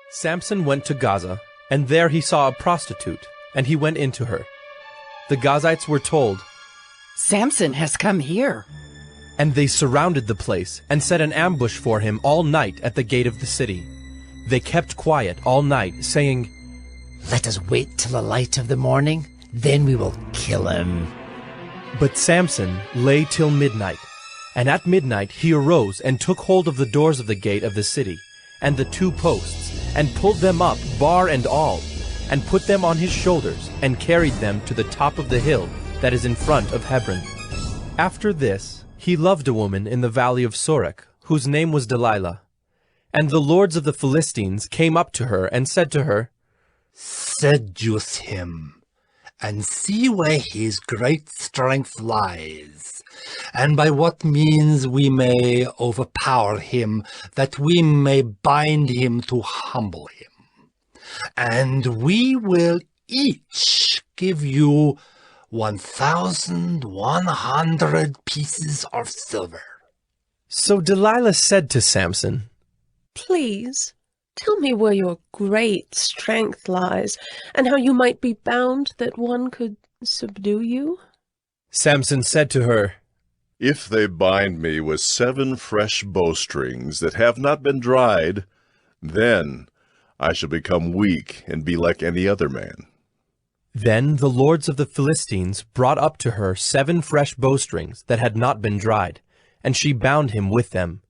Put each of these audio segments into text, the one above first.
Samson went to Gaza, and there he saw a prostitute, and he went into her. The Gazites were told, "Samson has come here." and they surrounded the place and set an ambush for him all night at the gate of the city. They kept quiet all night, saying, "Let us wait till the light of the morning, then we will kill him." But Samson lay till midnight, and at midnight he arose and took hold of the doors of the gate of the city, and the two posts, and pulled them up, bar and all, and put them on his shoulders, and carried them to the top of the hill that is in front of Hebron. After this, he loved a woman in the valley of Sorek, whose name was Delilah. And the lords of the Philistines came up to her and said to her, "Seduce him, and see where his great strength lies, and by what means we may overpower him, that we may bind him to humble him. And we will each give you 1,100 pieces of silver." So Delilah said to Samson, "Please, tell me where your great strength lies, and how you might be bound that one could subdue you." Samson said to her, "If they bind me with 7 fresh bowstrings that have not been dried, then I shall become weak and be like any other man." Then the lords of the Philistines brought up to her 7 fresh bowstrings that had not been dried, and she bound him with them.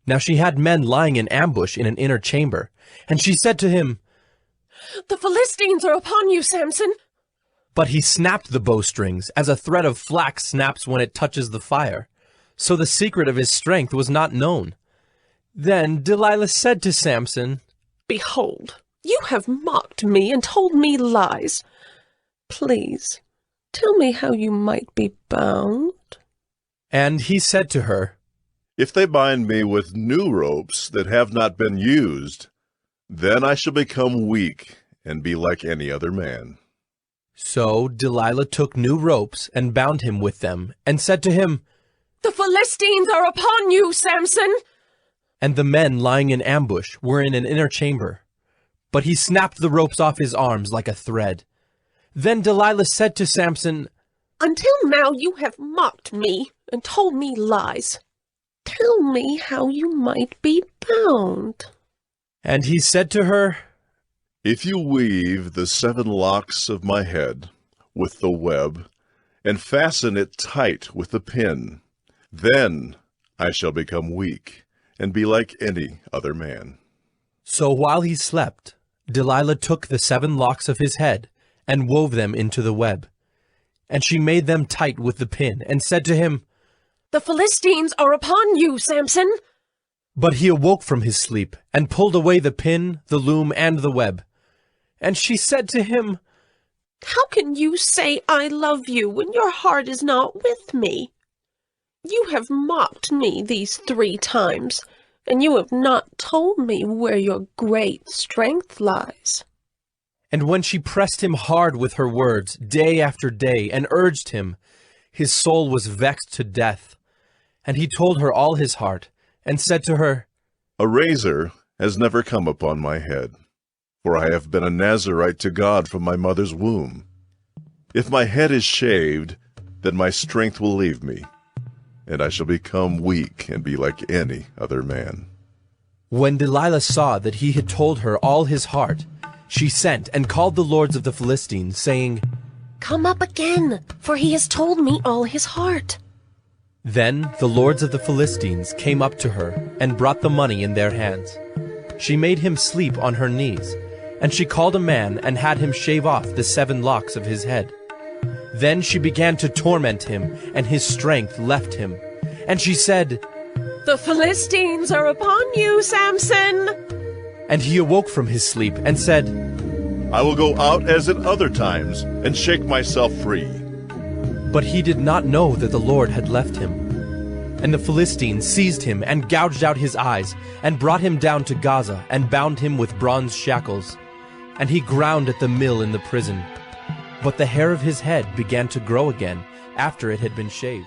Now she had men lying in ambush in an inner chamber, and she said to him, "The Philistines are upon you, Samson." But he snapped the bowstrings, as a thread of flax snaps when it touches the fire. So the secret of his strength was not known. Then Delilah said to Samson, "Behold, you have mocked me and told me lies. Please, tell me how you might be bound." And he said to her, "If they bind me with new ropes that have not been used, then I shall become weak and be like any other man." So Delilah took new ropes and bound him with them, and said to him, "The Philistines are upon you, Samson." And the men lying in ambush were in an inner chamber. But he snapped the ropes off his arms like a thread. Then Delilah said to Samson, "Until now you have mocked me and told me lies. Tell me how you might be bound." And he said to her, "If you weave the 7 locks of my head with the web, and fasten it tight with the pin, then I shall become weak and be like any other man." So while he slept, Delilah took the 7 locks of his head and wove them into the web. And she made them tight with the pin, and said to him, "The Philistines are upon you, Samson." But he awoke from his sleep, and pulled away the pin, the loom, and the web. And she said to him, "How can you say I love you when your heart is not with me? You have mocked me these 3 times, and you have not told me where your great strength lies." And when she pressed him hard with her words, day after day, and urged him, his soul was vexed to death. And he told her all his heart, and said to her, "A razor has never come upon my head, for I have been a Nazirite to God from my mother's womb. If my head is shaved, then my strength will leave me, and I shall become weak and be like any other man." When Delilah saw that he had told her all his heart, she sent and called the lords of the Philistines, saying, "Come up again, for he has told me all his heart." Then the lords of the Philistines came up to her, and brought the money in their hands. She made him sleep on her knees, and she called a man and had him shave off the 7 locks of his head. Then she began to torment him, and his strength left him. And she said, "The Philistines are upon you, Samson." And he awoke from his sleep, and said, "I will go out as at other times, and shake myself free." But he did not know that the Lord had left him. And the Philistines seized him, and gouged out his eyes, and brought him down to Gaza, and bound him with bronze shackles. And he ground at the mill in the prison. But the hair of his head began to grow again, after it had been shaved.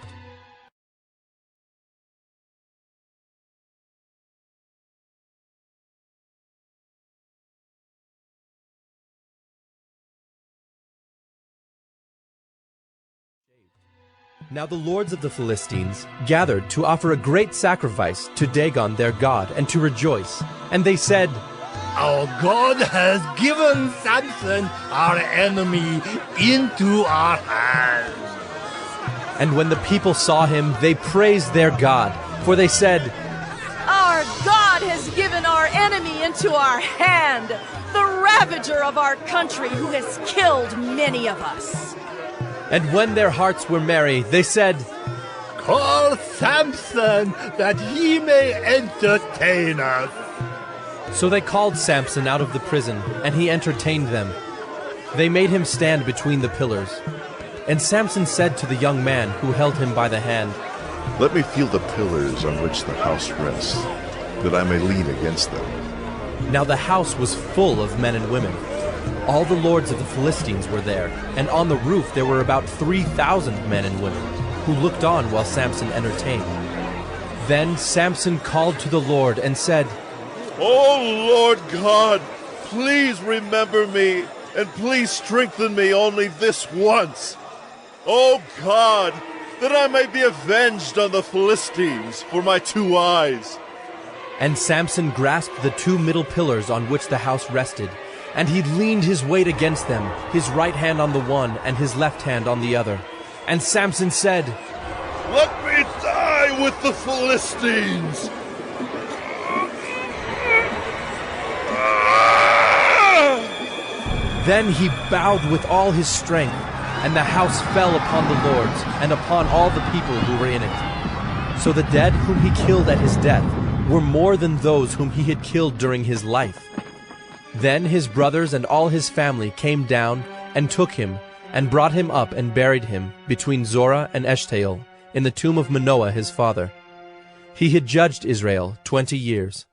Now the lords of the Philistines gathered to offer a great sacrifice to Dagon their god and to rejoice. And they said, Our God has given Samson, our enemy, into our hands. And when the people saw him, they praised their God, for they said, Our God has given our enemy into our hand, the ravager of our country who has killed many of us. And when their hearts were merry, they said, Call Samson, that he may entertain us. So they called Samson out of the prison, and he entertained them. They made him stand between the pillars. And Samson said to the young man who held him by the hand, Let me feel the pillars on which the house rests, that I may lean against them. Now the house was full of men and women. All the lords of the Philistines were there, and on the roof there were about 3,000 men and women, who looked on while Samson entertained. Then Samson called to the Lord and said, O Lord God, please remember me, and please strengthen me only this once. O God, that I may be avenged on the Philistines for my 2 eyes. And Samson grasped the 2 middle pillars on which the house rested, and he leaned his weight against them, his right hand on the one and his left hand on the other. And Samson said, Let me die with the Philistines. Then he bowed with all his strength, and the house fell upon the lords and upon all the people who were in it. So the dead whom he killed at his death were more than those whom he had killed during his life. Then his brothers and all his family came down and took him and brought him up and buried him between Zorah and Eshtaol in the tomb of Manoah his father. He had judged Israel 20 years.